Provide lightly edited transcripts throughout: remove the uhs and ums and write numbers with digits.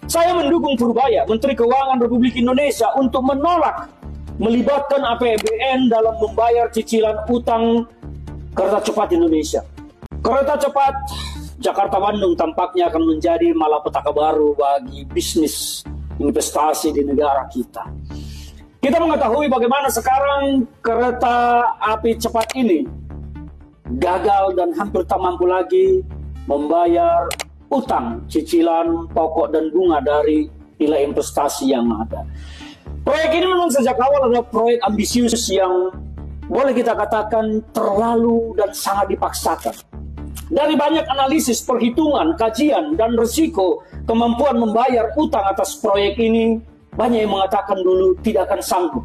Saya mendukung Purbaya, Menteri Keuangan Republik Indonesia, untuk menolak melibatkan APBN dalam membayar cicilan utang kereta cepat Indonesia. Kereta cepat Jakarta-Bandung tampaknya akan menjadi malapetaka baru bagi bisnis investasi di negara kita. Kita mengetahui bagaimana sekarang kereta api cepat ini gagal dan hampir tak mampu lagi membayar utang, cicilan, pokok, dan bunga dari nilai investasi yang ada. Proyek ini memang sejak awal adalah proyek ambisius yang boleh kita katakan terlalu dan sangat dipaksakan. Dari banyak analisis, perhitungan, kajian, dan risiko kemampuan membayar utang atas proyek ini, banyak yang mengatakan dulu tidak akan sanggup,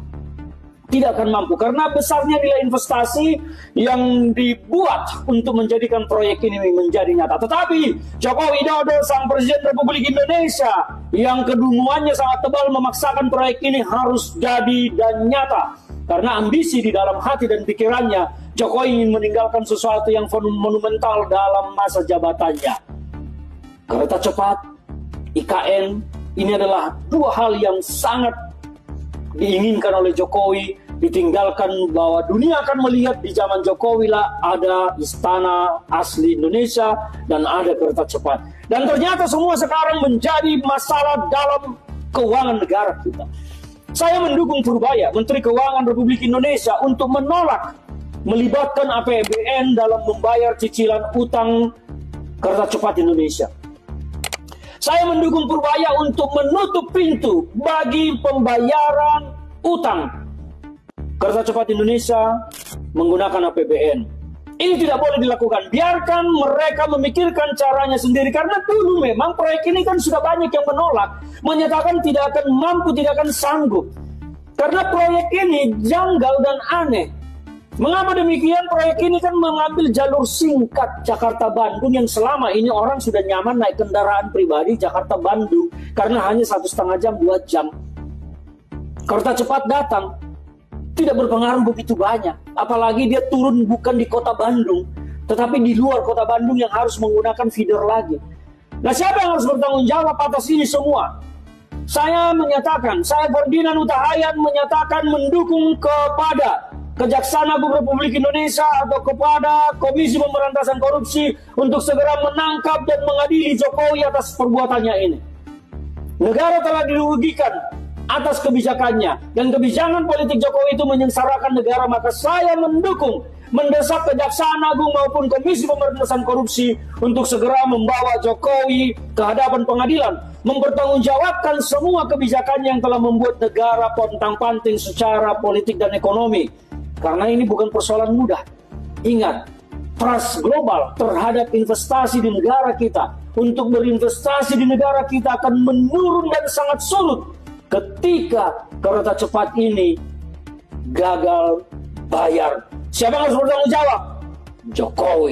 tidak akan mampu, karena besarnya nilai investasi yang dibuat untuk menjadikan proyek ini menjadi nyata. Tetapi Joko Widodo, sang Presiden Republik Indonesia, yang kedunguannya sangat tebal, memaksakan proyek ini harus jadi dan nyata. Karena ambisi di dalam hati dan pikirannya, Jokowi ingin meninggalkan sesuatu yang monumental dalam masa jabatannya. Kereta cepat, IKN, ini adalah dua hal yang sangat diinginkan oleh Jokowi, ditinggalkan bahwa dunia akan melihat di zaman Jokowi lah ada istana asli Indonesia dan ada kereta cepat. Dan ternyata semua sekarang menjadi masalah dalam keuangan negara kita. Saya mendukung Purbaya, Menteri Keuangan Republik Indonesia, untuk menolak melibatkan APBN dalam membayar cicilan utang kereta cepat Indonesia. Saya mendukung Purbaya untuk menutup pintu bagi pembayaran utang kereta cepat Indonesia menggunakan APBN. Ini tidak boleh dilakukan. Biarkan mereka memikirkan caranya sendiri. Karena dulu memang proyek ini kan sudah banyak yang menolak, menyatakan tidak akan mampu, tidak akan sanggup. Karena proyek ini janggal dan aneh. Mengapa demikian? Proyek ini kan mengambil jalur singkat Jakarta-Bandung yang selama ini orang sudah nyaman naik kendaraan pribadi Jakarta-Bandung karena hanya 1,5 jam, 2 jam. Kereta cepat datang, tidak berpengaruh begitu banyak. Apalagi dia turun bukan di kota Bandung, tetapi di luar kota Bandung yang harus menggunakan feeder lagi. Nah, siapa yang harus bertanggung jawab atas ini semua? Saya menyatakan, saya Ferdinand Huta Hayan menyatakan mendukung kepada Kejaksaan Agung Republik Indonesia atau kepada Komisi Pemberantasan Korupsi untuk segera menangkap dan mengadili Jokowi atas perbuatannya ini. Negara telah dirugikan atas kebijakannya, dan kebijakan politik Jokowi itu menyengsarakan negara. Maka saya mendukung, mendesak Kejaksaan Agung maupun Komisi Pemberantasan Korupsi untuk segera membawa Jokowi ke hadapan pengadilan, mempertanggungjawabkan semua kebijakan yang telah membuat negara pontang-panting secara politik dan ekonomi. Karena ini bukan persoalan mudah. Ingat, trust global terhadap investasi di negara kita, untuk berinvestasi di negara kita akan menurun dan sangat sulit ketika kereta cepat ini gagal bayar. Siapa yang harus bertanggung jawab? Jokowi.